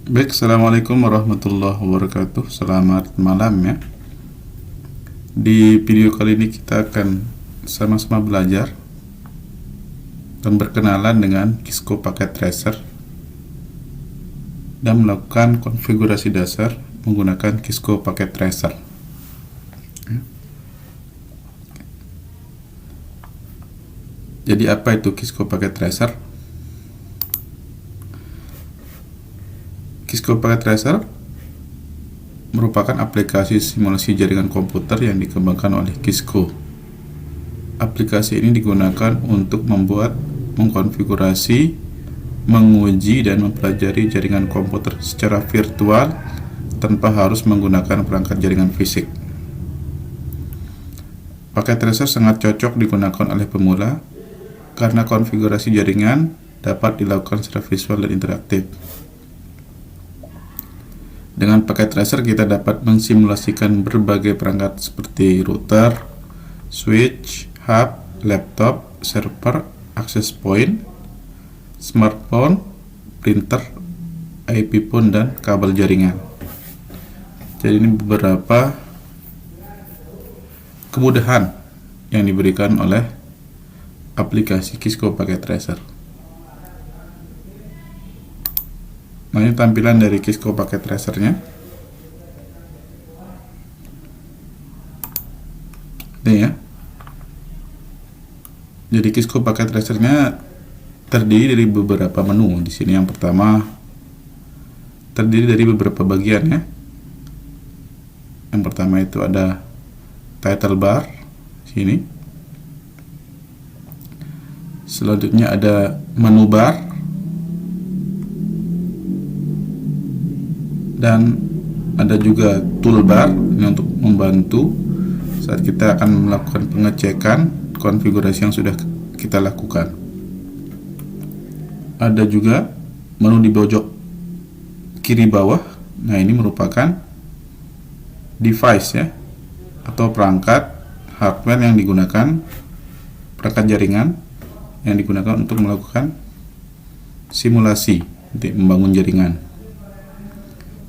Baik, Assalamualaikum warahmatullahi wabarakatuh. Selamat malam ya. Di video kali ini kita akan sama-sama belajar dan berkenalan dengan Kisco Packet Tracer dan melakukan konfigurasi dasar menggunakan Kisco Packet Tracer. Jadi apa itu Kisco Packet Tracer? Kisco Packet Tracer merupakan aplikasi simulasi jaringan komputer yang dikembangkan oleh Kisco. Aplikasi ini digunakan untuk mengkonfigurasi, menguji, dan mempelajari jaringan komputer secara virtual tanpa harus menggunakan perangkat jaringan fisik. Packet Tracer sangat cocok digunakan oleh pemula karena konfigurasi jaringan dapat dilakukan secara visual dan interaktif. Dengan Packet Tracer kita dapat mensimulasikan berbagai perangkat seperti router, switch, hub, laptop, server, access point, smartphone, printer, IP phone, dan kabel jaringan. Jadi ini beberapa kemudahan yang diberikan oleh aplikasi Kisco Packet Tracer. Nah, ini tampilan dari Kisco Packet Tracer-nya. Ini ya. Jadi Kisco Packet Tracer-nya terdiri dari beberapa menu. Di sini yang pertama terdiri dari beberapa bagian ya. Yang pertama itu ada title bar sini. Selanjutnya ada menu bar dan ada juga toolbar, ini untuk membantu saat kita akan melakukan pengecekan konfigurasi yang sudah kita lakukan. Ada juga menu di pojok kiri bawah. Nah, ini merupakan device ya, atau perangkat hardware yang digunakan, perangkat jaringan yang digunakan untuk melakukan simulasi untuk membangun jaringan.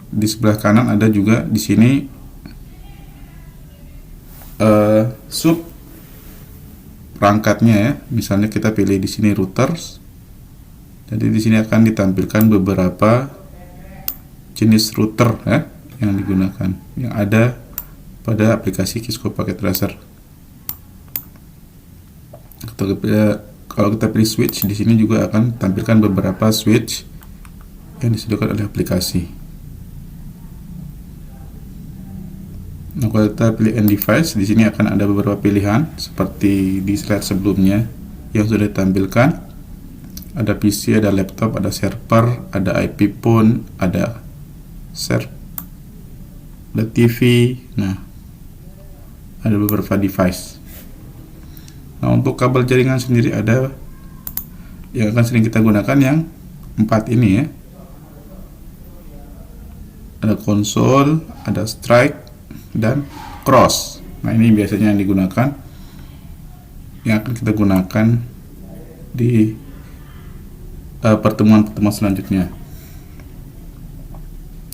Di sebelah kanan ada juga di sini sub perangkatnya ya. Misalnya kita pilih di sini routers. Jadi di sini akan ditampilkan beberapa jenis router ya yang digunakan, yang ada pada aplikasi Kisco Packet Tracer. Atau kalau kita pilih switch, di sini juga akan tampilkan beberapa switch yang disediakan oleh aplikasi. Nah, kalau kita pilih end device, di sini akan ada beberapa pilihan seperti di slide sebelumnya yang sudah ditampilkan. Ada PC, ada laptop, ada server, ada IP phone, ada ada TV. Nah, ada beberapa device. Nah, untuk kabel jaringan sendiri ada yang akan sering kita gunakan yang 4 ini ya. Ada konsol, ada strike, dan cross. Nah, ini biasanya yang digunakan, yang akan kita gunakan di pertemuan-pertemuan selanjutnya.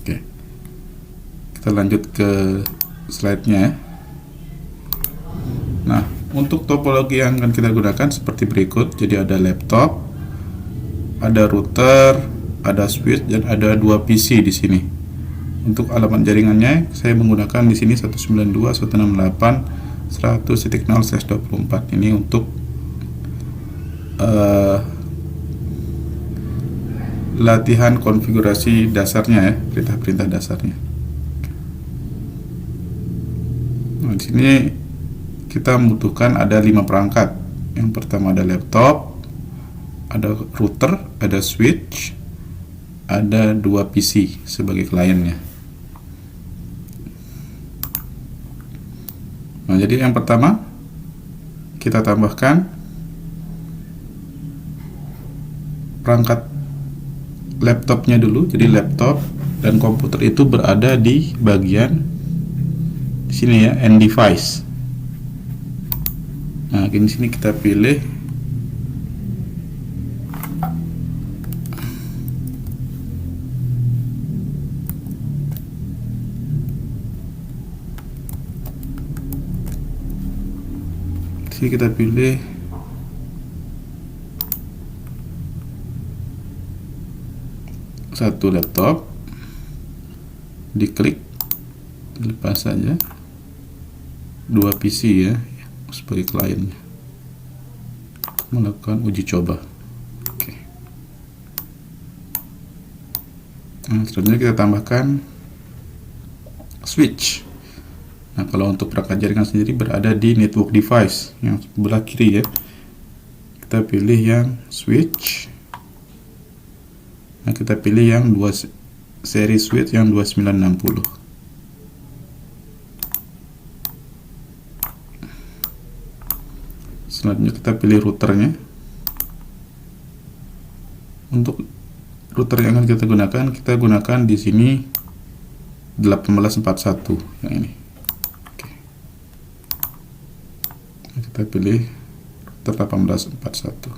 Oke, kita lanjut ke slide-nya ya. Nah, untuk topologi yang akan kita gunakan seperti berikut. Jadi ada laptop, ada router, ada switch, dan ada 2 PC di sini. Untuk alamat jaringannya saya menggunakan di sini 192.168.100.0/24. Ini untuk latihan konfigurasi dasarnya ya, perintah-perintah dasarnya. Nah, di sini kita membutuhkan ada 5 perangkat. Yang pertama ada laptop, ada router, ada switch, ada 2 PC sebagai kliennya. Nah, jadi yang pertama kita tambahkan perangkat laptopnya dulu. Jadi laptop dan komputer itu berada di bagian di sini ya, end device. Nah, di sini kita pilih Oke, kita pilih satu laptop, diklik, lepas saja, 2 PC ya sebagai kliennya, melakukan uji coba. Oke. Nah, selanjutnya kita tambahkan switch. Nah, kalau untuk perangkat jaringan sendiri berada di network device yang sebelah kiri ya. Kita pilih yang switch. Nah, kita pilih yang seri switch yang 2960. Selanjutnya kita pilih routernya. Untuk router yang akan kita gunakan di sini 1841 yang ini. Oke. Nah, kita pilih router 1841.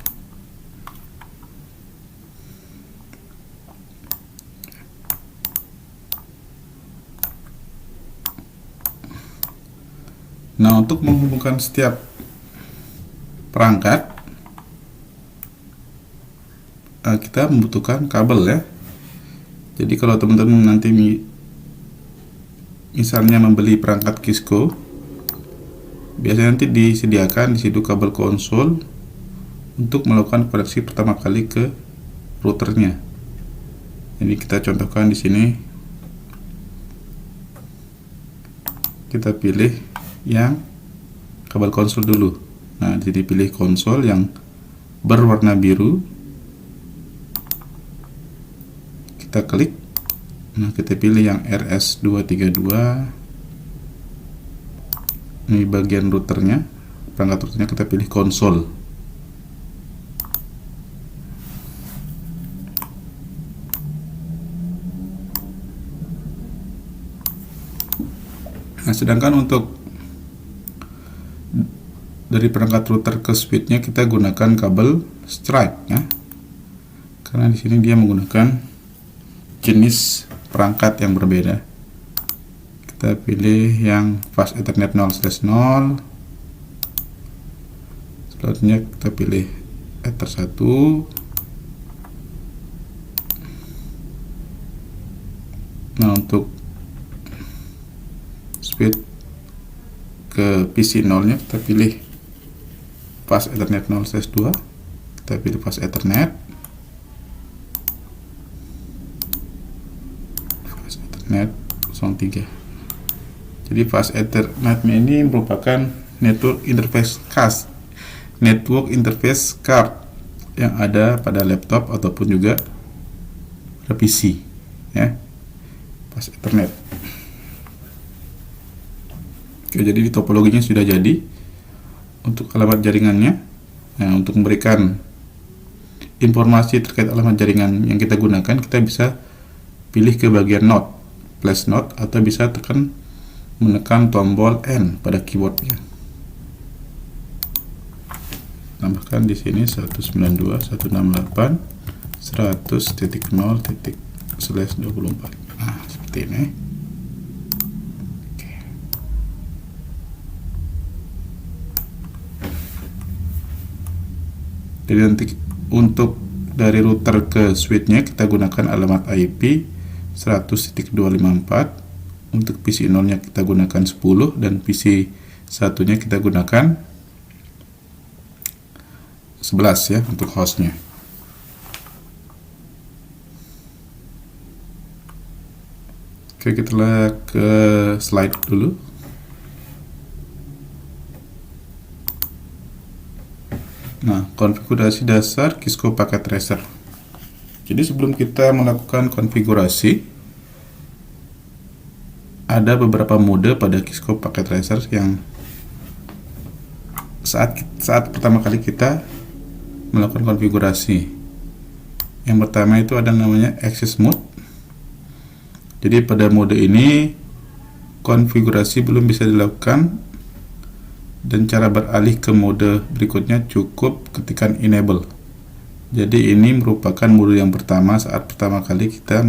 Nah, untuk menghubungkan setiap perangkat kita membutuhkan kabel ya. Jadi kalau teman-teman nanti misalnya membeli perangkat Kisco, biasanya nanti disediakan di situ kabel konsol untuk melakukan koneksi pertama kali ke routernya. Jadi kita contohkan di sini. Kita pilih yang kabel konsol dulu. Nah, jadi pilih konsol yang berwarna biru. Kita klik. Nah, kita pilih yang RS232. Ini bagian routernya. Perangkat routernya kita pilih konsol. Nah, sedangkan untuk dari perangkat router ke switchnya kita gunakan kabel stripe ya, karena di sini dia menggunakan jenis perangkat yang berbeda. Kita pilih yang fast ethernet 0/0. Selanjutnya kita pilih ether 1. Nah, untuk switch ke PC 0 nya kita pilih fast ethernet 0/2. Kita pilih fast ethernet 03. Jadi fast ethernet ini merupakan network interface card yang ada pada laptop ataupun juga pada PC ya, fast ethernet. Oke, jadi di topologinya sudah jadi. Untuk alamat jaringannya, nah, untuk memberikan informasi terkait alamat jaringan yang kita gunakan, kita bisa pilih ke bagian node, place node, atau bisa menekan tombol N pada keyboardnya. Tambahkan di sini 192.168.100.0/24. Nah, seperti ini. Jadi nanti untuk dari router ke switchnya kita gunakan alamat IP 100.254. Untuk PC 0 nya kita gunakan 10 dan PC 1 nya kita gunakan 11 ya untuk hostnya. Oke, kita lihat ke slide dulu. Nah, konfigurasi dasar Kisco Packet Tracer. Jadi sebelum kita melakukan konfigurasi, ada beberapa mode pada Kisco Packet Tracer yang saat pertama kali kita melakukan konfigurasi. Yang pertama itu ada namanya Access Mode. Jadi pada mode ini konfigurasi belum bisa dilakukan, dan cara beralih ke mode berikutnya cukup ketikkan enable. Jadi ini merupakan mode yang pertama saat pertama kali kita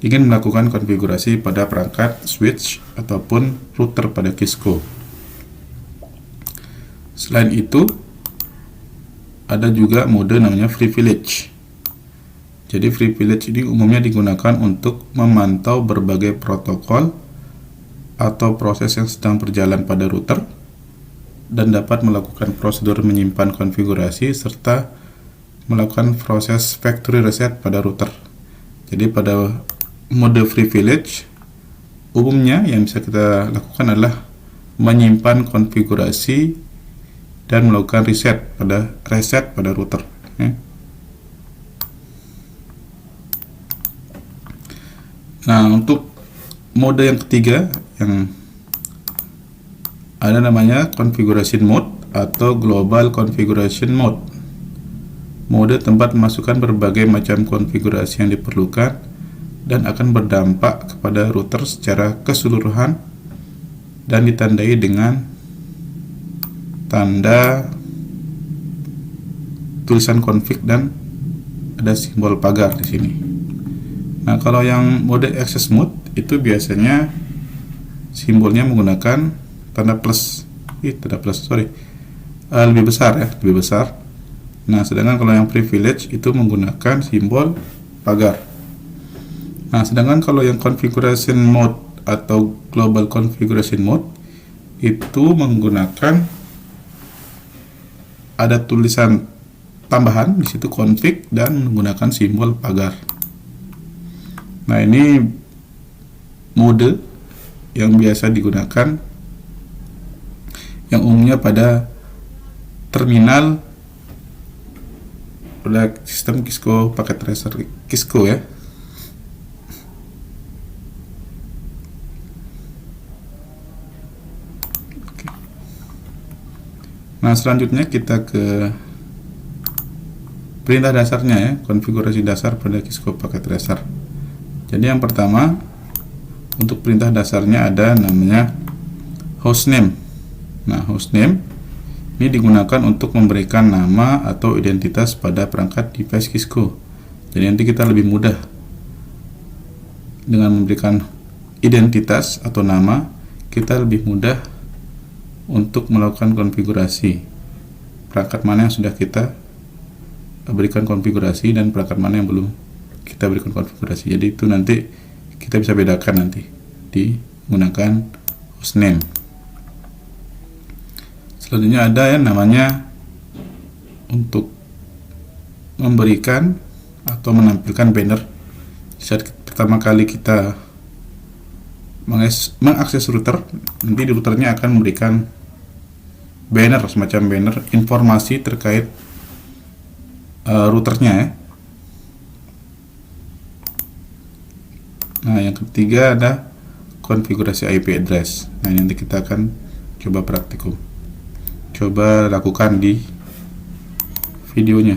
ingin melakukan konfigurasi pada perangkat switch ataupun router pada Kisco. Selain itu, ada juga mode namanya privilege. Jadi privilege ini umumnya digunakan untuk memantau berbagai protokol atau proses yang sedang berjalan pada router dan dapat melakukan prosedur menyimpan konfigurasi serta melakukan proses factory reset pada router. Jadi pada mode privilege umumnya yang bisa kita lakukan adalah menyimpan konfigurasi dan melakukan reset pada router ya. Nah, untuk mode yang ketiga yang ada namanya configuration mode atau global configuration mode. Mode tempat memasukkan berbagai macam konfigurasi yang diperlukan dan akan berdampak kepada router secara keseluruhan dan ditandai dengan tanda tulisan config dan ada simbol pagar di sini. Nah, kalau yang mode access mode itu biasanya simbolnya menggunakan tanda plus, lebih besar ya, lebih besar. Nah, sedangkan kalau yang privilege itu menggunakan simbol pagar. Nah, sedangkan kalau yang configuration mode atau global configuration mode itu menggunakan ada tulisan tambahan di situ config dan menggunakan simbol pagar. Nah, ini mode yang biasa digunakan yang umumnya pada terminal pada sistem Cisco paket tracer Cisco ya. Nah, selanjutnya kita ke perintah dasarnya ya, konfigurasi dasar pada Cisco paket tracer. Jadi yang pertama untuk perintah dasarnya ada namanya hostname. Nah, hostname ini digunakan untuk memberikan nama atau identitas pada perangkat device Cisco. Jadi nanti kita lebih mudah dengan memberikan identitas atau nama, kita lebih mudah untuk melakukan konfigurasi perangkat mana yang sudah kita berikan konfigurasi dan perangkat mana yang belum kita berikan konfigurasi. Jadi itu nanti kita bisa bedakan nanti digunakan hostname. Selanjutnya ada yang namanya untuk memberikan atau menampilkan banner. Saat pertama kali kita mengakses router, nanti di routernya akan memberikan banner, semacam banner informasi terkait routernya ya. Nah, yang ketiga ada konfigurasi IP address. Nah, nanti kita akan coba praktikum. Coba lakukan di videonya.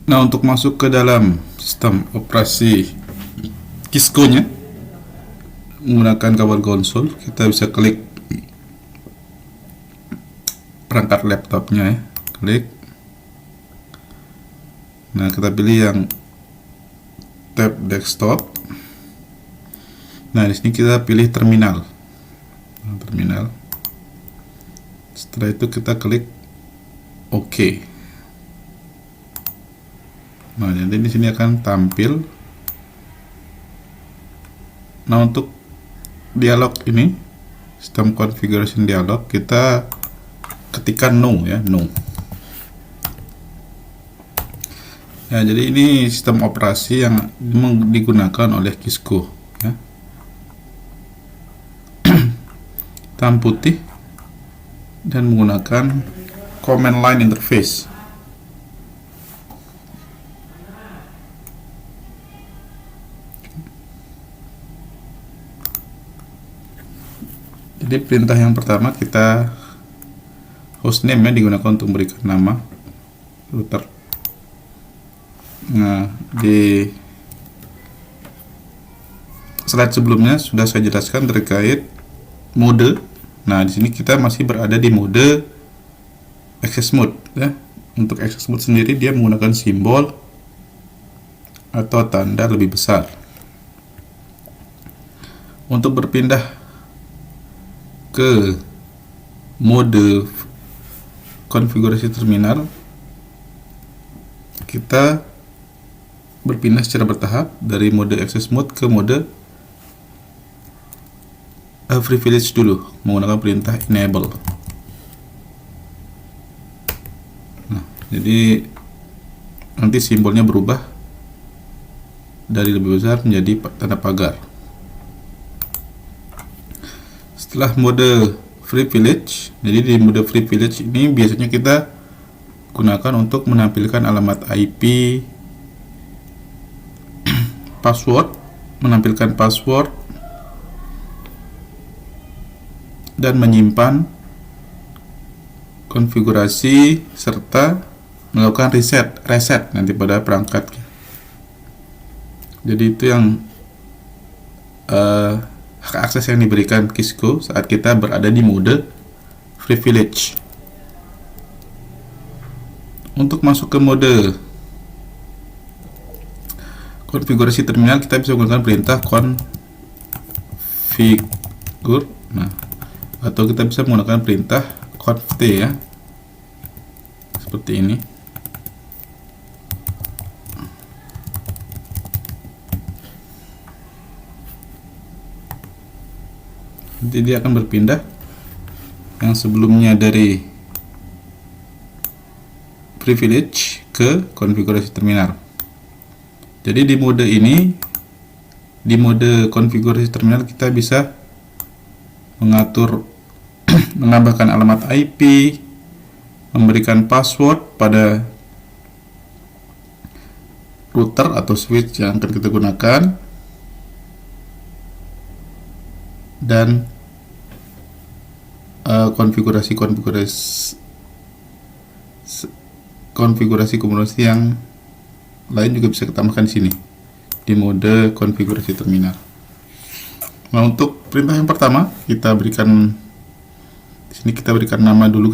Nah, untuk masuk ke dalam sistem operasi Cisco-nya menggunakan kabel konsol, kita bisa klik perangkat laptopnya ya, klik. Nah, kita pilih yang tab desktop. Nah, di sini kita pilih terminal. Nah, terminal. Setelah itu kita klik OK. Nah, nanti di sini akan tampil. Nah, untuk dialog ini, sistem configuration dialog, kita ketikkan no ya, no. Ya, jadi ini sistem operasi yang digunakan oleh Cisco ya. Hitam putih dan menggunakan command line interface. Jadi perintah yang pertama kita hostname ya, digunakan untuk memberikan nama router. Nah, di slide sebelumnya sudah saya jelaskan terkait mode. Nah, di sini kita masih berada di mode access mode ya. Untuk access mode sendiri dia menggunakan simbol atau tanda lebih besar. Untuk berpindah ke mode konfigurasi terminal, kita berpindah secara bertahap dari mode access mode ke mode privilege dulu menggunakan perintah enable. Nah, jadi nanti simbolnya berubah dari lebih besar menjadi tanda pagar. Setelah mode privilege, jadi di mode privilege ini biasanya kita gunakan untuk menampilkan alamat IP, password, menampilkan password, dan menyimpan konfigurasi serta melakukan reset nanti pada perangkat. Jadi itu yang hak akses yang diberikan Kisco saat kita berada di mode privilege. Untuk masuk ke mode konfigurasi terminal, kita bisa menggunakan perintah configure, atau kita bisa menggunakan perintah conft ya, seperti ini. Nanti dia akan berpindah yang sebelumnya dari privilege ke konfigurasi terminal. Jadi di mode ini, di mode konfigurasi terminal, kita bisa mengatur menambahkan alamat IP, memberikan password pada router atau switch yang akan kita gunakan, dan konfigurasi yang lain juga bisa kita tambahkan di sini di mode konfigurasi terminal. Nah, untuk perintah yang pertama kita berikan di sini, kita berikan nama dulu,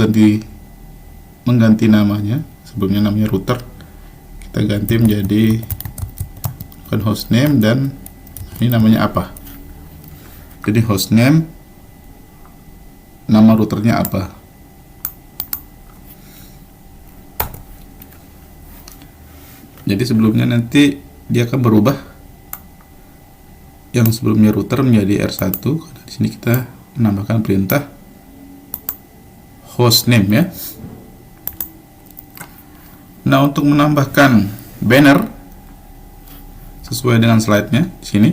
mengganti namanya. Sebelumnya namanya router, kita ganti menjadi hostname, dan ini namanya apa. Jadi hostname, nama routernya apa. Jadi sebelumnya nanti dia akan berubah, yang sebelumnya router menjadi R1, karena di sini kita menambahkan perintah hostname ya. Nah, untuk menambahkan banner sesuai dengan slide-nya di sini,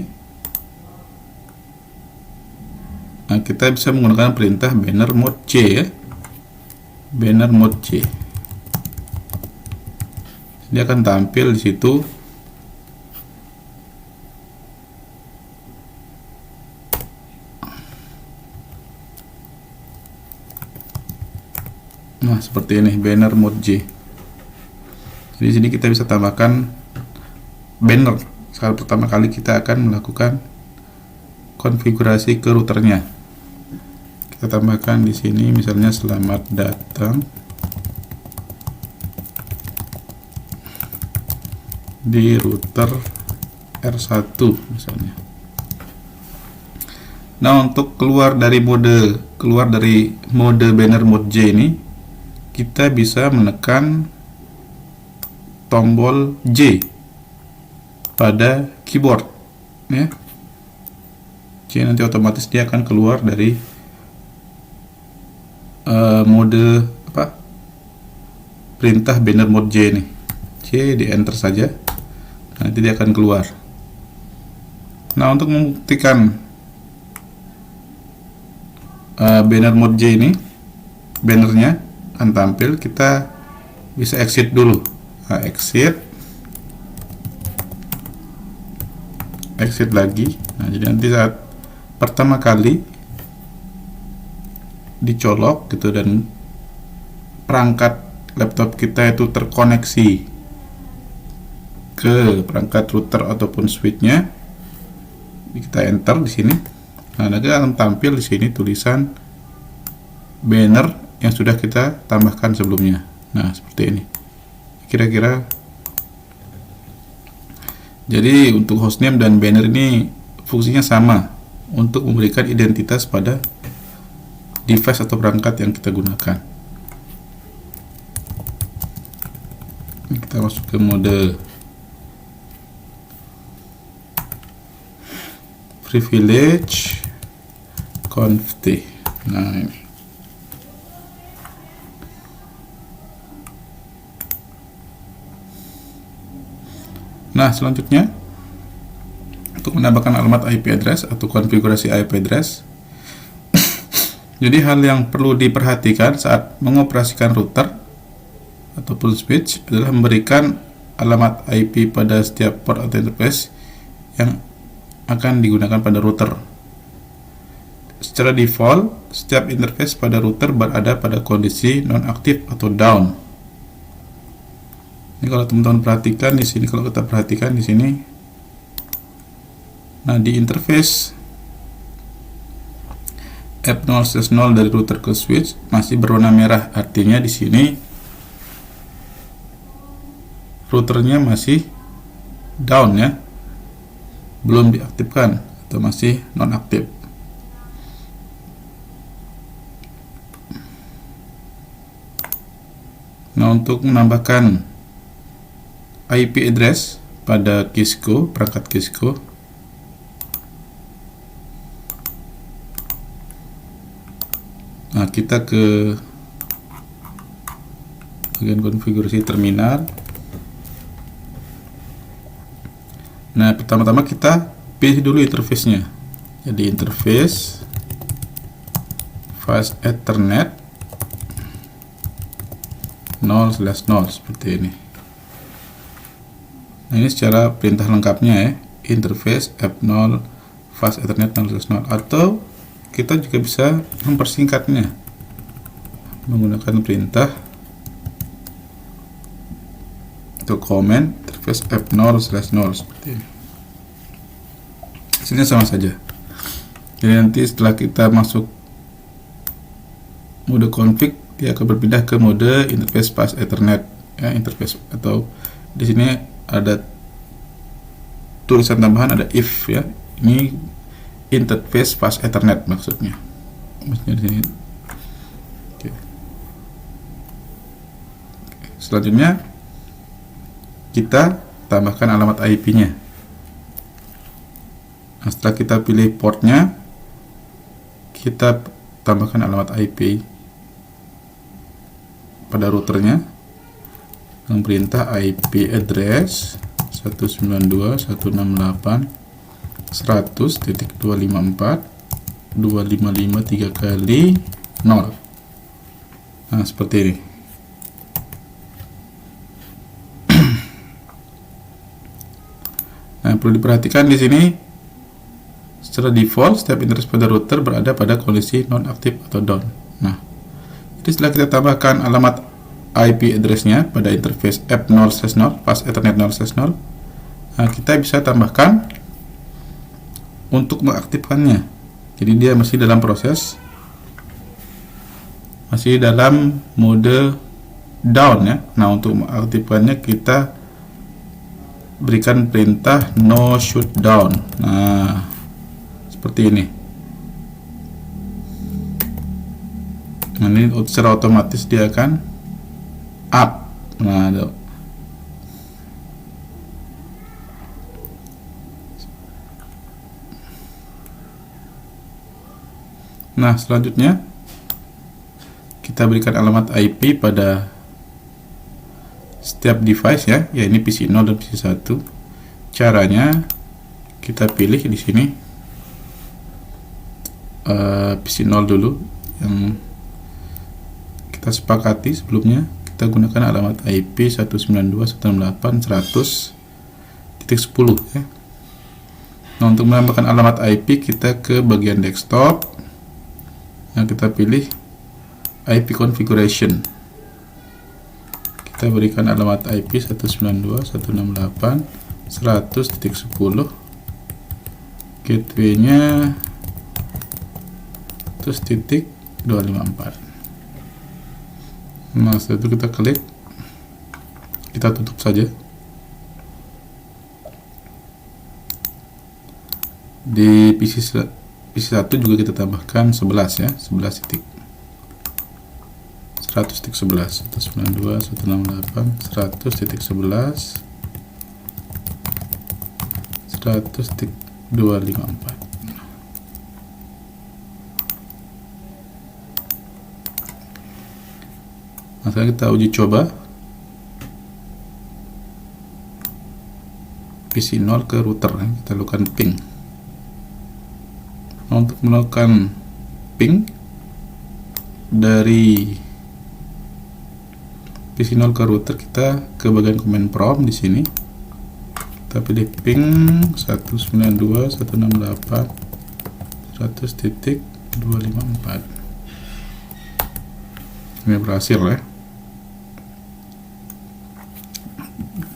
nah, kita bisa menggunakan perintah banner mode C ya. Banner mode C. Dia akan tampil di situ. Nah, seperti ini banner mode J. Jadi di sini kita bisa tambahkan banner saat pertama kali kita akan melakukan konfigurasi ke routernya. Kita tambahkan di sini misalnya selamat datang di router R1 misalnya. Nah, untuk keluar dari mode banner mode J ini, kita bisa menekan tombol J pada keyboard ya. J nanti otomatis dia akan keluar dari mode perintah banner mode J ini. J di enter saja, nanti dia akan keluar. Nah, untuk membuktikan banner mode J ini, bannernya akan tampil, kita bisa exit dulu. Nah, exit lagi. Nah, jadi nanti saat pertama kali dicolok gitu dan perangkat laptop kita itu terkoneksi ke perangkat router ataupun switchnya, kita enter di sini. Nah, nanti akan tampil di sini tulisan banner yang sudah kita tambahkan sebelumnya. Nah, seperti ini kira-kira. Jadi untuk hostname dan banner ini fungsinya sama, untuk memberikan identitas pada device atau perangkat yang kita gunakan. kita masuk ke mode privilege conft. Nah, ini. Nah, selanjutnya untuk menambahkan alamat IP address atau konfigurasi IP address. Jadi hal yang perlu diperhatikan saat mengoperasikan router ataupun switch adalah memberikan alamat IP pada setiap port atau interface yang akan digunakan pada router. Secara default, setiap interface pada router berada pada kondisi nonaktif atau down. Ini kalau teman-teman perhatikan di sini, kalau kita perhatikan di sini, nah di interface F0/0 dari router ke switch masih berwarna merah, artinya di sini routernya masih down ya, belum diaktifkan atau masih nonaktif. Nah, untuk menambahkan IP address pada Cisco, perangkat Cisco, nah kita ke bagian konfigurasi terminal. Nah, pertama-tama kita pilih dulu interface-nya. Jadi interface fast Ethernet 0/0 seperti ini. Nah, ini secara perintah lengkapnya ya, interface F0 fast Ethernet 0/0, atau kita juga bisa mempersingkatnya menggunakan perintah atau command interface F0/0 seperti ini. Hasilnya sama saja. Jadi nanti setelah kita masuk mode config, dia akan berpindah ke mode interface fast Ethernet ya, interface, atau di sini ada tulisan tambahan, ada if ya. Ini interface fast Ethernet maksudnya di sini. Oke. Selanjutnya kita tambahkan alamat IP-nya. Nah, setelah kita pilih portnya, kita tambahkan alamat IP pada routernya dengan perintah IP address 192.168.100.254.255 kali 0. Nah, seperti ini. Nah, perlu diperhatikan di sini secara default setiap interface pada router berada pada kondisi non-aktif atau down. Nah, jadi setelah kita tambahkan alamat IP address-nya pada interface F0/0 fast Ethernet 0/0, nah, kita bisa tambahkan untuk mengaktifkannya. Jadi dia masih dalam proses, masih dalam mode down ya. Nah, untuk mengaktifkannya kita berikan perintah no shutdown. Nah, seperti ini. Nah, ini secara otomatis dia akan up. Nah, selanjutnya kita berikan alamat IP pada setiap device ya, ini PC 0 dan PC 1. Caranya kita pilih di sini PC 0 dulu yang kita sepakati sebelumnya. Kita gunakan alamat IP 192.168.100.10 ya. Nah, untuk menambahkan alamat IP kita ke bagian desktop. Nah, kita pilih IP configuration. Kita berikan alamat IP 192.168.100.10, gateway-nya 100.254. Nah, setelah itu kita klik, kita tutup saja. Di PC 1 juga kita tambahkan 11 ya, 11 titik. 100.11 192.168 100.254. Nah, sekarang kita uji coba PC0 ke router. Kita lakukan ping. Nah, untuk melakukan ping dari PC0 ke router, kita ke bagian command prompt di sini. Kita pilih ping 192.168.100.254. Ini berhasil ya.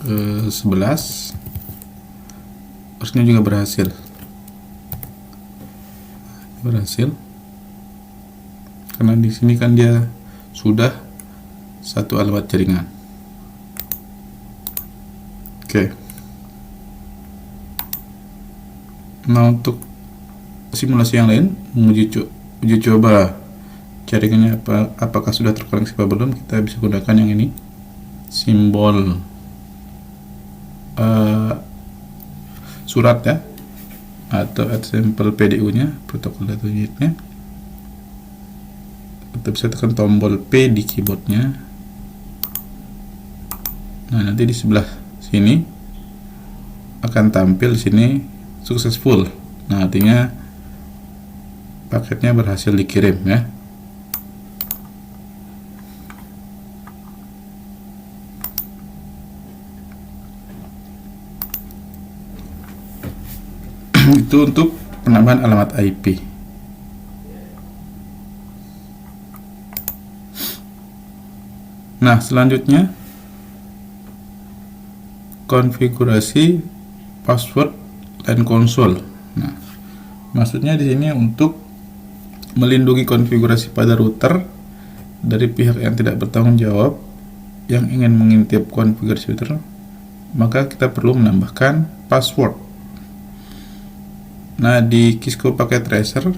Ke 11 harusnya juga berhasil karena di sini kan dia sudah satu alamat jaringan. Oke. Nah, untuk simulasi yang lain, uji coba jaringannya apakah sudah terkoneksi apa belum, kita bisa gunakan yang ini, simbol surat ya, atau example PDU nya, protokol data unitnya. Kita bisa tekan tombol P di keyboardnya. Nah, nanti di sebelah sini akan tampil di sini successful. Nah, artinya paketnya berhasil dikirim ya. Itu untuk penambahan alamat IP. Nah, selanjutnya konfigurasi password dan konsol. Nah, maksudnya di sini untuk melindungi konfigurasi pada router dari pihak yang tidak bertanggung jawab yang ingin mengintip konfigurasi router, maka kita perlu menambahkan password. Nah, di Kisco Packet Tracer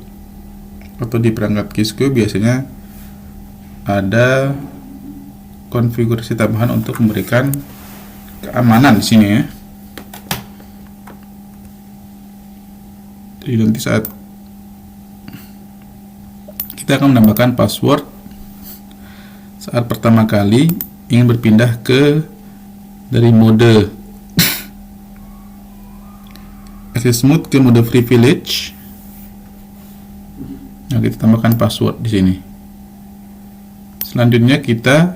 atau di perangkat Kisco biasanya ada konfigurasi tambahan untuk memberikan keamanan di sini ya. Jadi nanti saat kita akan menambahkan password saat pertama kali ingin berpindah dari mode access mode ke mode privilege. Nah, kita tambahkan password di sini. Selanjutnya kita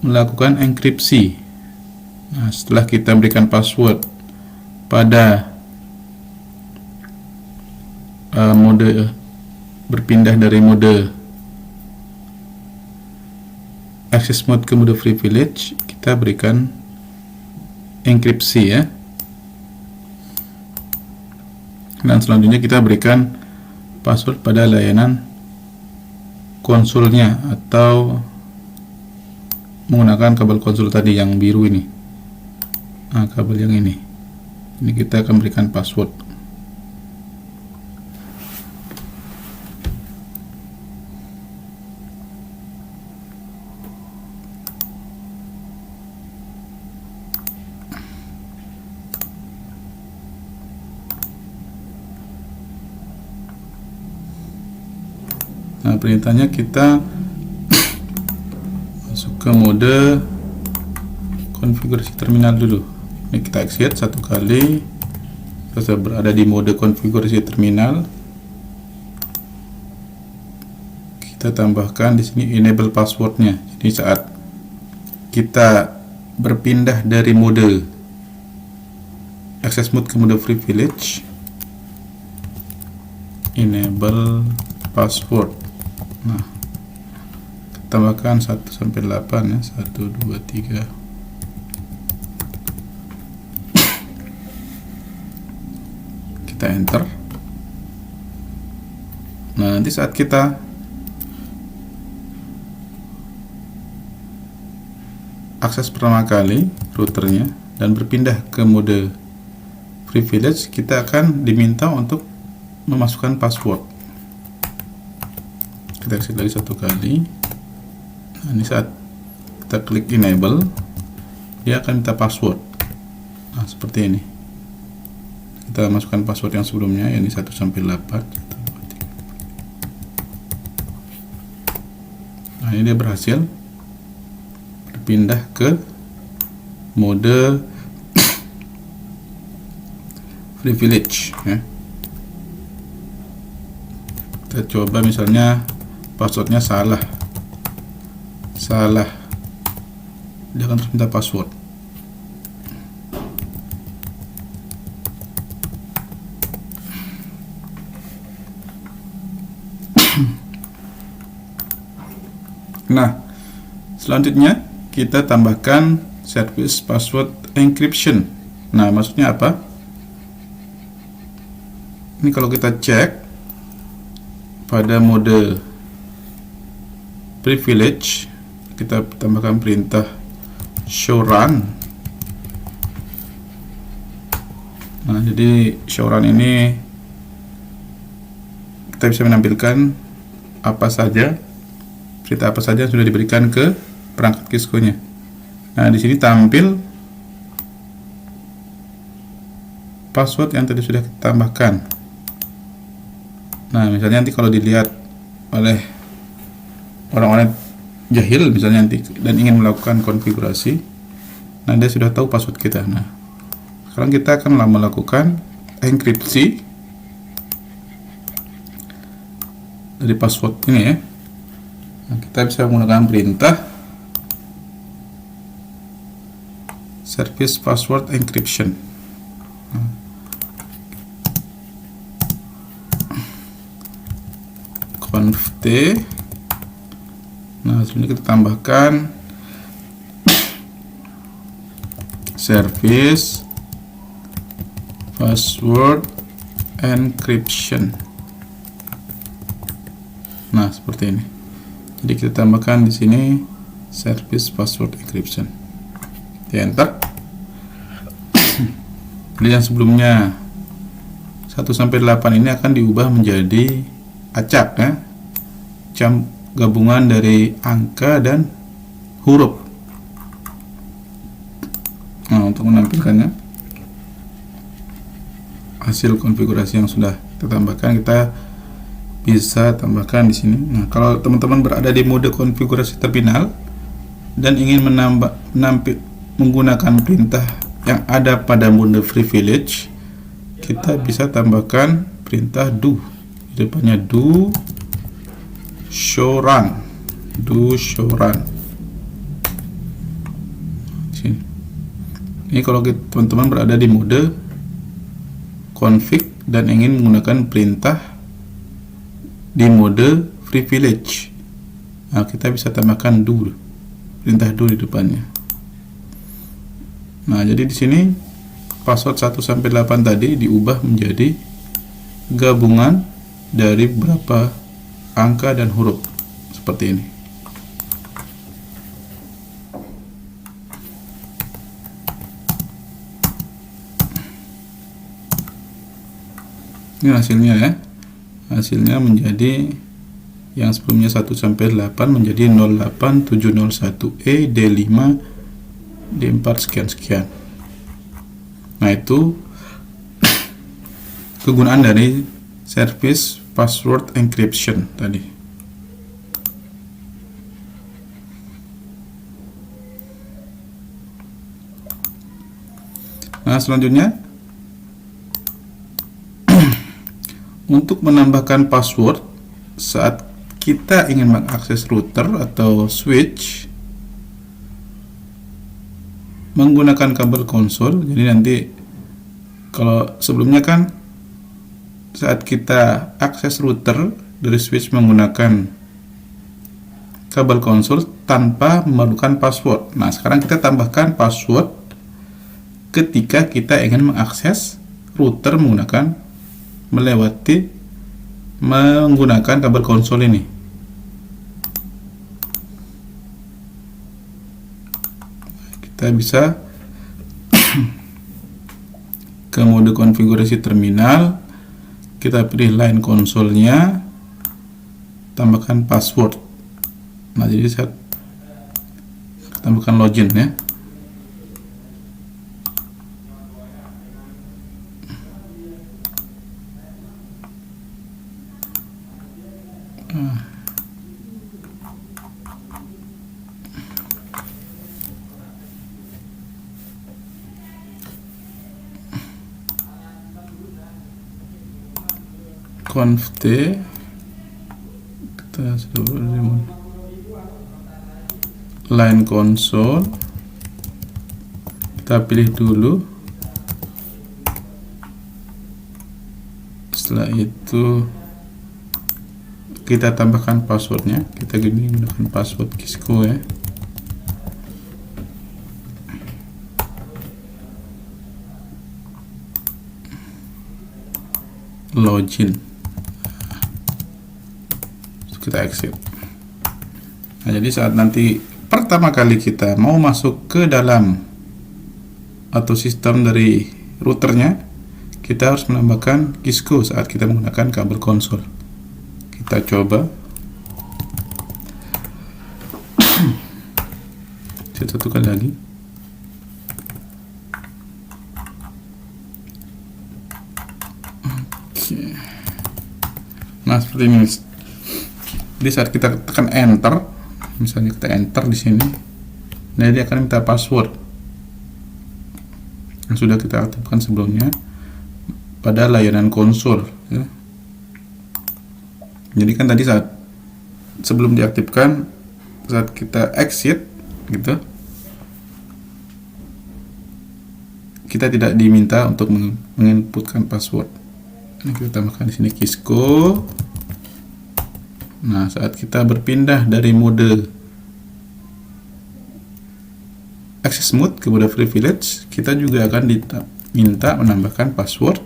melakukan enkripsi. Nah, setelah kita berikan password pada mode berpindah dari mode access mode ke mode privilege, kita berikan enkripsi ya. Dan selanjutnya kita berikan password pada layanan konsolnya atau menggunakan kabel konsol tadi yang biru ini. Nah, kabel yang ini kita akan berikan password. Nah, perintahnya kita masuk ke mode konfigurasi terminal dulu. Ini kita exit satu kali. Kita berada di mode konfigurasi terminal. Kita tambahkan di sini enable passwordnya. Jadi saat kita berpindah dari mode access mode ke mode privilege, enable password. Nah, tambahkan 1 sampai 8 ya, 1 2 3. Kita enter. Nah, nanti saat kita akses pertama kali routernya dan berpindah ke mode privilege, kita akan diminta untuk memasukkan password. Kita exit lagi satu kali. Nah, ini saat kita klik enable, dia akan minta password. Nah, seperti ini. Kita masukkan password yang sebelumnya, ini 1 sampai 8. Nah, ini dia berhasil berpindah ke mode privilege ya. Kita coba misalnya passwordnya salah, dia akan terus minta password. Nah, selanjutnya kita tambahkan service password encryption. Nah, maksudnya apa? Ini kalau kita cek pada mode privilege, kita tambahkan perintah show run. Nah, jadi show run ini kita bisa menampilkan apa saja, perintah apa saja yang sudah diberikan ke perangkat Kisco-nya. Nah, di sini tampil password yang tadi sudah kita tambahkan. Nah, misalnya nanti kalau dilihat oleh orang-orang jahil misalnya nanti dan ingin melakukan konfigurasi, nah dia sudah tahu password kita. Nah, sekarang kita akan melakukan enkripsi dari password ini ya. Nah, kita bisa menggunakan perintah service password encryption. Conf t. Nah, selanjutnya kita tambahkan service password encryption. Nah, seperti ini. Jadi kita tambahkan di sini service password encryption. Di enter. Jadi yang sebelumnya 1 sampai 8 ini akan diubah menjadi acak ya. Gabungan dari angka dan huruf. Nah, untuk menampilkannya hasil konfigurasi yang sudah kita tambahkan, kita bisa tambahkan di sini. Nah, kalau teman-teman berada di mode konfigurasi terminal dan ingin menggunakan perintah yang ada pada mode privilege, kita bisa tambahkan perintah do. Di depannya do show run. Sini. Ini kalau teman-teman berada di mode config dan ingin menggunakan perintah di mode privilege, nah kita bisa tambahkan do, perintah do di depannya. Nah, jadi di sini password 1 sampai 8 tadi diubah menjadi gabungan dari beberapa angka dan huruf seperti ini. Ini hasilnya ya. Hasilnya menjadi yang sebelumnya 1 sampai 8 menjadi 08701E D5 D4 sekian. Nah, itu kegunaan dari service password encryption tadi. Nah, selanjutnya untuk menambahkan password saat kita ingin mengakses router atau switch menggunakan kabel konsol. Jadi nanti kalau sebelumnya kan saat kita akses router dari switch menggunakan kabel konsol tanpa memerlukan password. Nah, sekarang kita tambahkan password ketika kita ingin mengakses router menggunakan kabel konsol ini. Kita bisa ke mode konfigurasi terminal, kita pilih line konsolnya, tambahkan password. Nah, jadi saat tambahkan login ya. Conf T kita line console, kita pilih dulu, setelah itu kita tambahkan passwordnya. Kita gunakan password Kisco ya. Login, kita exit. Nah, jadi saat nanti pertama kali kita mau masuk ke dalam atau sistem dari routernya, kita harus menambahkan Kisco saat kita menggunakan kabel konsol. Kita coba. Satu kali lagi. Oke. Nah, seperti ini. Jadi saat kita tekan enter, misalnya kita enter di sini, nah dia akan minta password yang sudah kita aktifkan sebelumnya pada layanan konsol ya. Jadi kan tadi saat sebelum diaktifkan, saat kita exit gitu, kita tidak diminta untuk menginputkan password. Ini kita tambahkan di sini Kisco. Nah, saat kita berpindah dari mode access mode ke mode privilege, kita juga akan diminta menambahkan password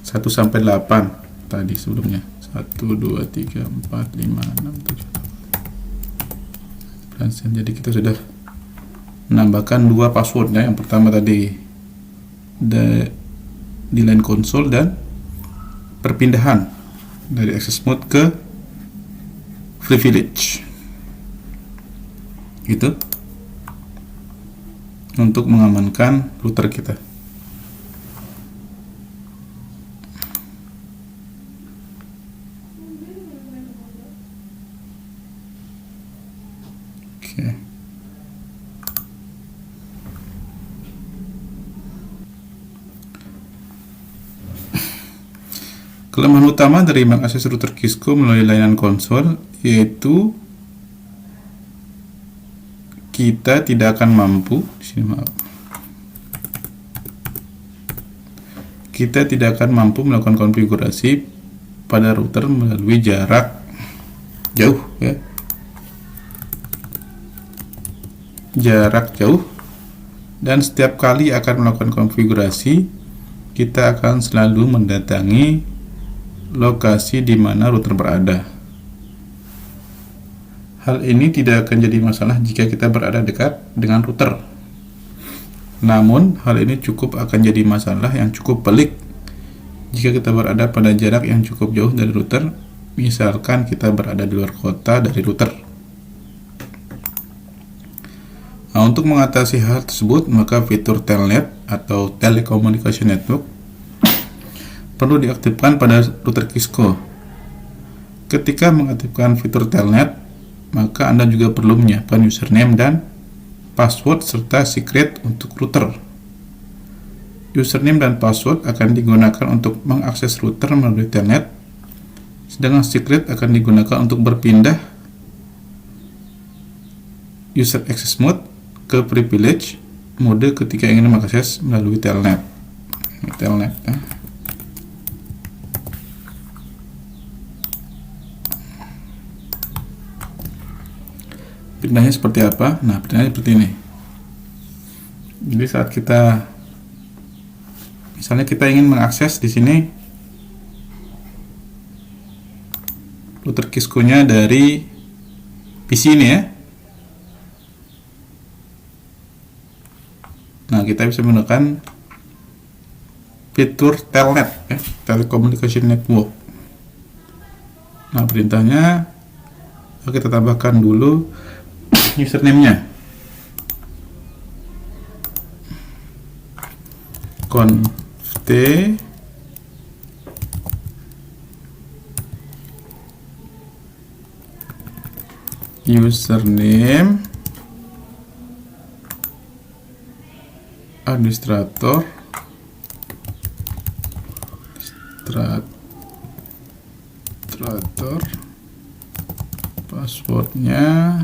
1 sampai 8 tadi sebelumnya. 1 2 3 4 5 6 7. Jadi kita sudah menambahkan 2 passwordnya. Yang pertama tadi di line console dan perpindahan dari access mode ke privilege gitu, untuk mengamankan router kita. Oke. Kelemahan utama dari mengakses router Kisco melalui layanan konsol yaitu kita tidak akan mampu kita tidak akan mampu melakukan konfigurasi pada router melalui jarak jauh ya. Jarak jauh, dan setiap kali akan melakukan konfigurasi kita akan selalu mendatangi lokasi di mana router berada. Hal ini tidak akan jadi masalah jika kita berada dekat dengan router. Namun, hal ini akan jadi masalah yang cukup pelik jika kita berada pada jarak yang cukup jauh dari router. Misalkan kita berada di luar kota dari router. Nah, untuk mengatasi hal tersebut, maka fitur Telnet atau Telecommunication Network perlu diaktifkan pada router Kisco. Ketika mengaktifkan fitur Telnet, maka Anda juga perlu menyiapkan username dan password serta secret untuk router. Username dan password akan digunakan untuk mengakses router melalui Telnet, sedangkan secret akan digunakan untuk berpindah user access mode ke privilege mode ketika ingin mengakses melalui Telnet. Telnet ya. Pindahnya seperti apa? Nah, pindahnya seperti ini. Jadi saat kita misalnya kita ingin mengakses di sini router Kisco-nya dari PC ini ya. Nah, kita bisa menggunakan fitur Telnet ya, Telecommunication Network. Nah, perintahnya kita tambahkan dulu username-nya. Conft username administrator passwordnya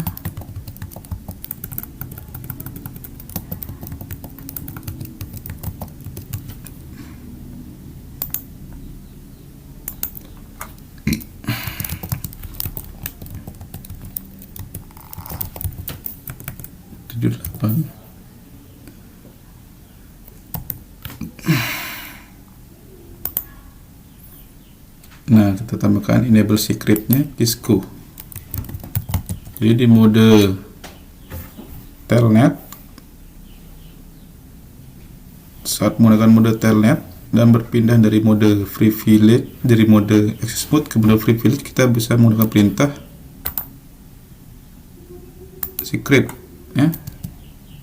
tujuh 8. Nah, kita tambahkan enable secretnya Kisco. Jadi di mode telnet, saat menggunakan mode telnet dan berpindah dari mode privilege, dari mode access mode ke mode privilege, kita bisa menggunakan perintah secret ya,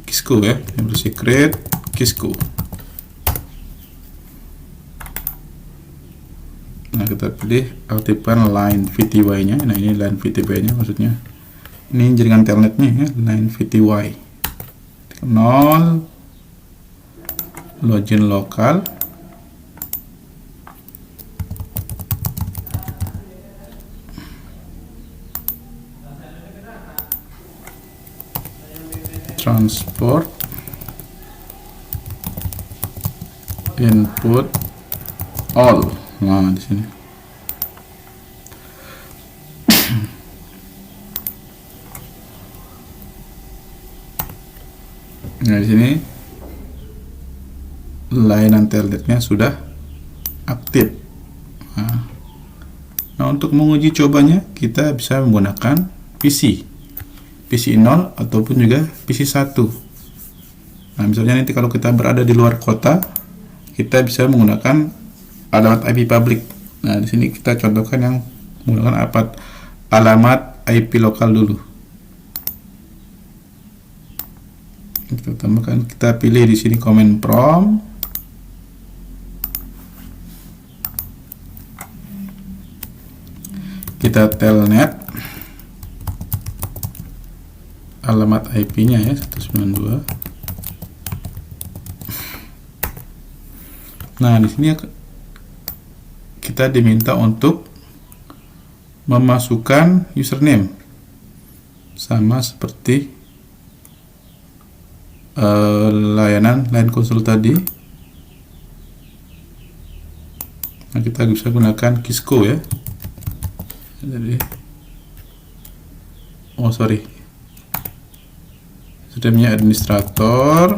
Kisco ya, enable secret Kisco. Nah, kita pilih aktifkan line VTY nya. Nah, ini line VTY nya maksudnya. Ini jaringan telnetnya ya, line VTY 0, login lokal, transport, input all. Nah, di sini. Nah, di sini layanan telnetnya sudah aktif. Nah, untuk menguji cobanya kita bisa menggunakan PC 0 ataupun juga PC 1. Nah, misalnya nanti kalau kita berada di luar kota, kita bisa menggunakan alamat IP public. Nah, di sini kita contohkan yang menggunakan alamat IP lokal dulu. Kita tambahkan, kita pilih di sini command prompt. Kita telnet alamat IP-nya ya 192. Nah, di sini kita diminta untuk memasukkan username sama seperti layanan line console tadi. Nah, kita bisa gunakan Kisco ya. Jadi username-nya administrator,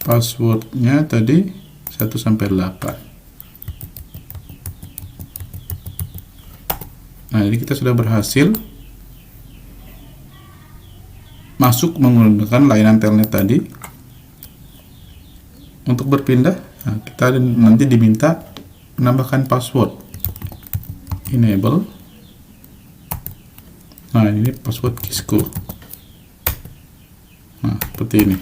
passwordnya tadi 1 sampai 8. Nah, jadi kita sudah berhasil masuk menggunakan layanan telnet tadi. Untuk berpindah, nah, kita nanti diminta menambahkan password. Enable. Nah, ini password Kisco. Nah, seperti ini.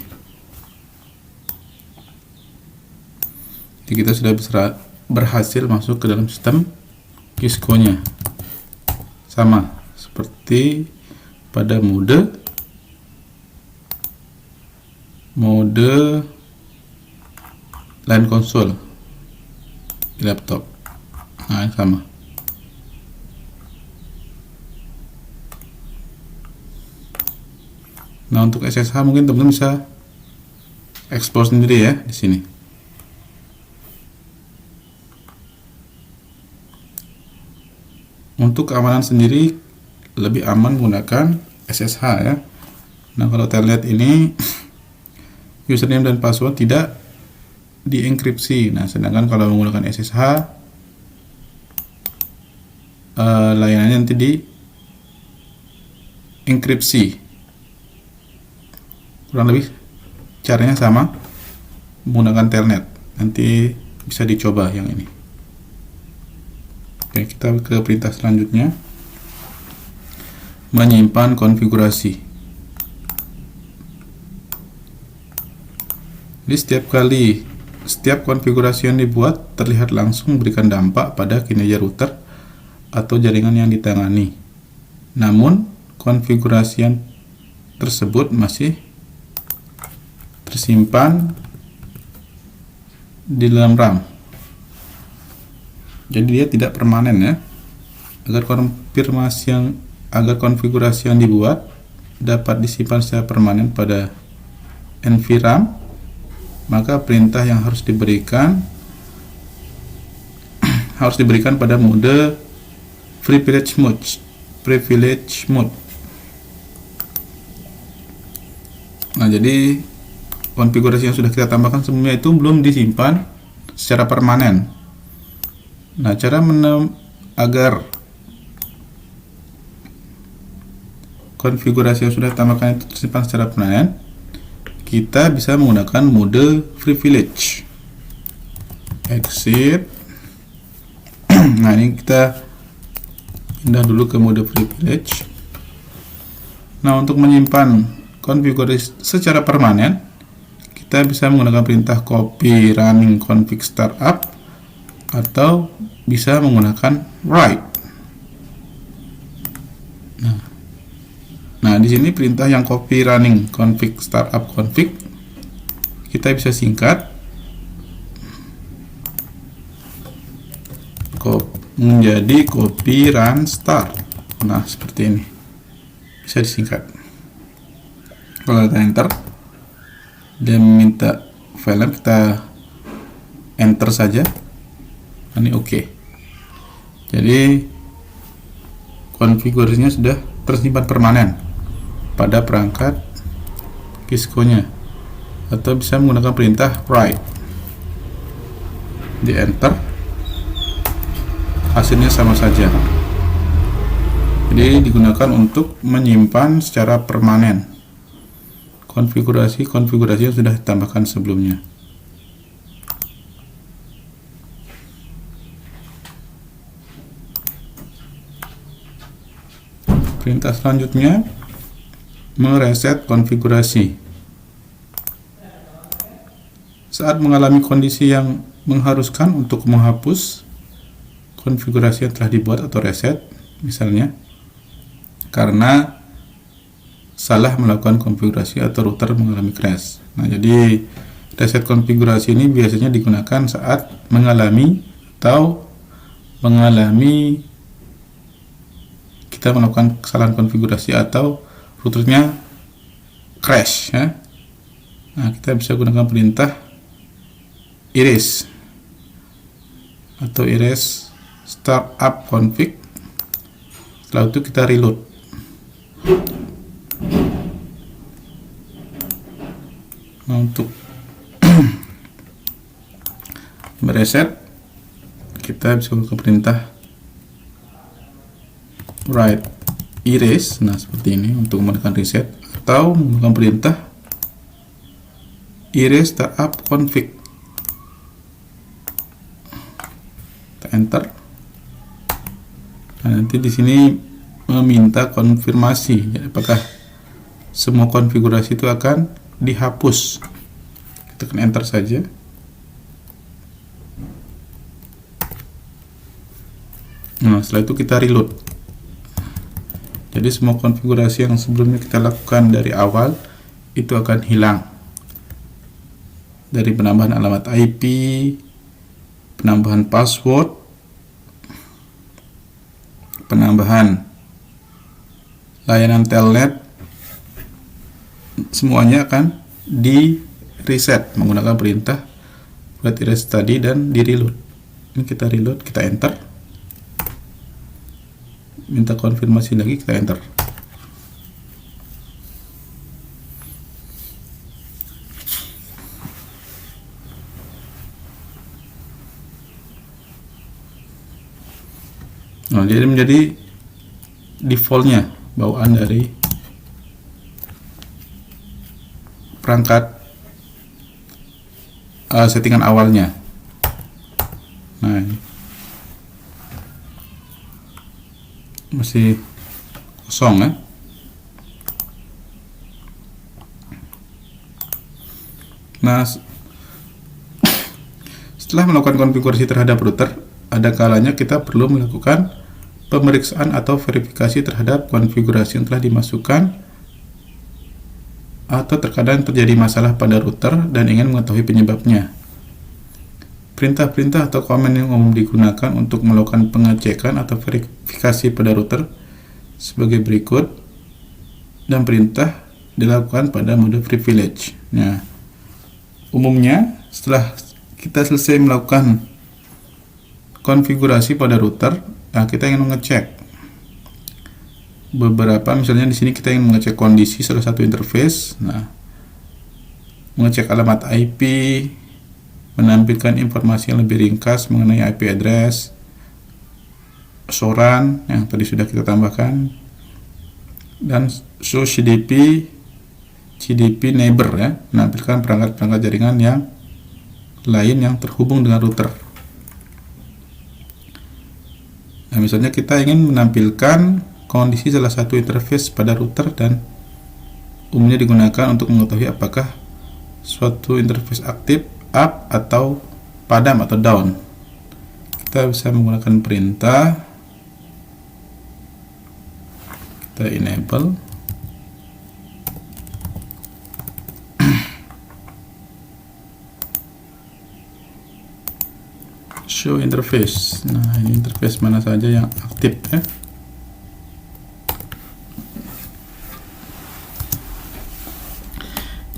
Jadi kita sudah bisa berhasil masuk ke dalam sistem Kisco-nya. Sama seperti pada mode line console di laptop. Nah, sama. Nah, untuk SSH mungkin teman-teman bisa explore sendiri ya di sini. Untuk keamanan sendiri lebih aman menggunakan SSH ya. Nah, kalau telnet ini username dan password tidak dienkripsi. Nah, sedangkan kalau menggunakan SSH layanannya nanti dienkripsi. Kurang lebih caranya sama menggunakan telnet. Nanti bisa dicoba yang ini. Oke, kita ke perintah selanjutnya, menyimpan konfigurasi. Jadi setiap konfigurasi yang dibuat terlihat langsung memberikan dampak pada kinerja router atau jaringan yang ditangani. Namun, konfigurasi yang tersebut masih tersimpan di dalam RAM. Jadi dia tidak permanen ya. Agar konfigurasi yang dibuat dapat disimpan secara permanen pada NVRAM, maka perintah yang harus diberikan pada mode privilege mode. Nah, jadi konfigurasi yang sudah kita tambahkan sebelumnya itu belum disimpan secara permanen. Nah, cara agar konfigurasi yang sudah tambahkan itu tersimpan secara permanen, kita bisa menggunakan mode privilege. Exit. Nah, ini kita pindah dulu ke mode privilege. Nah, untuk menyimpan konfigurasi secara permanen, kita bisa menggunakan perintah copy running config startup atau bisa menggunakan write. Nah, di sini perintah yang copy running config startup config kita bisa singkat menjadi copy run start. Nah, seperti ini bisa disingkat. Kalau kita enter, dia meminta file, kita enter saja. Ini oke. Jadi konfigurasinya sudah tersimpan permanen pada perangkat Cisco-nya, atau bisa menggunakan perintah write. Di enter, hasilnya sama saja. Jadi digunakan untuk menyimpan secara permanen konfigurasi yang sudah ditambahkan sebelumnya. Perintah selanjutnya, mereset konfigurasi. Saat mengalami kondisi yang mengharuskan untuk menghapus konfigurasi yang telah dibuat atau reset, misalnya karena salah melakukan konfigurasi atau router mengalami crash. Nah, jadi reset konfigurasi ini biasanya digunakan saat kita melakukan kesalahan konfigurasi atau routernya crash ya. Nah, kita bisa gunakan perintah erase atau erase startup config. Setelah itu kita reload. Nah, untuk mereset kita bisa gunakan perintah write erase. Nah, seperti ini untuk menekan reset, atau menggunakan perintah erase startup config. Kita enter. Nah, nanti di sini meminta konfirmasi, jadi apakah semua konfigurasi itu akan dihapus. Kita tekan enter saja. Nah, setelah itu kita reload. Jadi semua konfigurasi yang sebelumnya kita lakukan dari awal itu akan hilang. Dari penambahan alamat IP, penambahan password, penambahan layanan telnet, semuanya akan di reset menggunakan perintah buat erase tadi dan di reload. Ini kita reload, kita enter. Minta konfirmasi lagi, kita enter. Nah, jadi menjadi defaultnya bawaan dari perangkat settingan awalnya. Nah, ini. masih kosong ya. Nah, setelah melakukan konfigurasi terhadap router, ada kalanya kita perlu melakukan pemeriksaan atau verifikasi terhadap konfigurasi yang telah dimasukkan, atau terkadang terjadi masalah pada router dan ingin mengetahui penyebabnya. Perintah-perintah atau komen yang umum digunakan untuk melakukan pengecekan atau verifikasi pada router sebagai berikut, dan perintah dilakukan pada mode privilege. Nah, umumnya setelah kita selesai melakukan konfigurasi pada router, nah kita ingin mengecek beberapa, misalnya di sini kita ingin mengecek kondisi salah satu interface. Nah, mengecek alamat IP, menampilkan informasi yang lebih ringkas mengenai IP address, SORAN yang tadi sudah kita tambahkan, dan show CDP neighbor ya, menampilkan perangkat-perangkat jaringan yang lain yang terhubung dengan router. Nah, misalnya kita ingin menampilkan kondisi salah satu interface pada router dan umumnya digunakan untuk mengetahui apakah suatu interface aktif, up atau padam atau down. Kita bisa menggunakan perintah, kita enable show interface. Nah, ini interface mana saja yang aktif ya.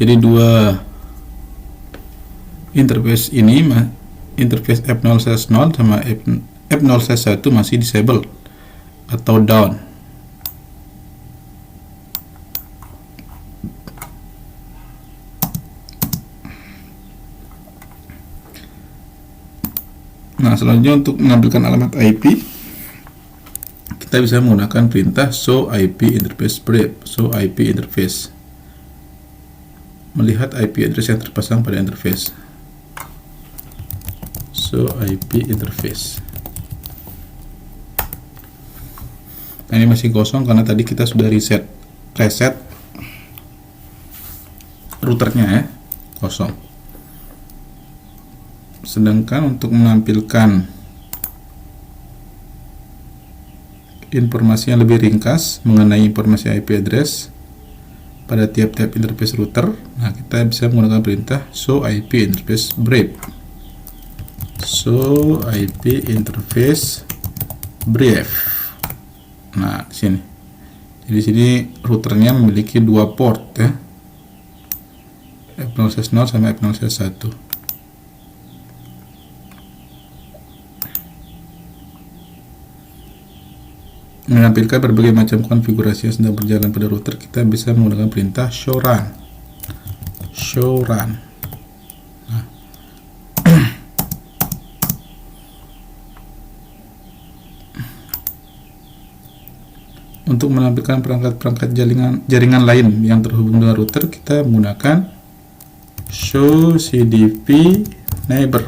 Jadi dua interface ini, interface F0/0 sama F0/1 masih disable atau down. Nah, selanjutnya untuk mengambilkan alamat IP, kita bisa menggunakan perintah show IP interface brief. Show IP interface, melihat IP address yang terpasang pada interface. Show IP interface. Nah, ini masih kosong karena tadi kita sudah reset routernya ya, kosong. Sedangkan untuk menampilkan informasi yang lebih ringkas mengenai informasi IP address pada tiap-tiap interface router, nah kita bisa menggunakan perintah show IP interface brief. Show IP interface brief. Nah, di sini. Jadi sini routernya memiliki dua port ya. F0/0 sama F0/1. Menampilkan berbagai macam konfigurasi yang sedang berjalan pada router, kita bisa menggunakan perintah show run. Nah. Untuk menampilkan perangkat-perangkat jaringan lain yang terhubung dengan router, kita menggunakan show CDP neighbor.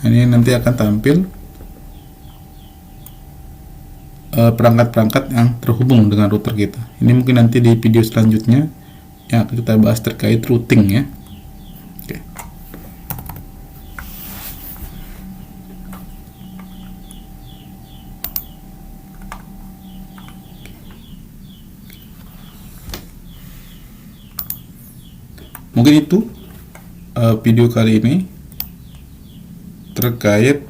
Ini nanti akan tampil perangkat-perangkat yang terhubung dengan router kita. Ini mungkin nanti di video selanjutnya yang akan kita bahas terkait routing ya. Oke. Mungkin itu video kali ini terkait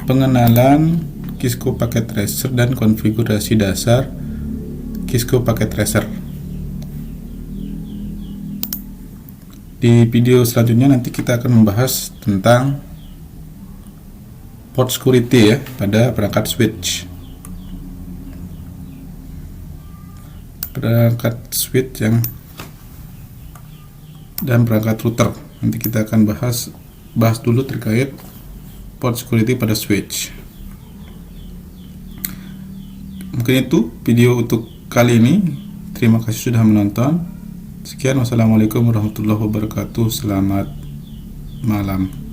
pengenalan Cisco Packet Tracer dan konfigurasi dasar Cisco Packet Tracer. Di video selanjutnya nanti kita akan membahas tentang port security ya pada perangkat switch. Dan perangkat router. Nanti kita akan bahas dulu terkait port security pada switch. Mungkin itu video untuk kali ini. Terima kasih sudah menonton. Sekian, wassalamualaikum warahmatullahi wabarakatuh. Selamat malam.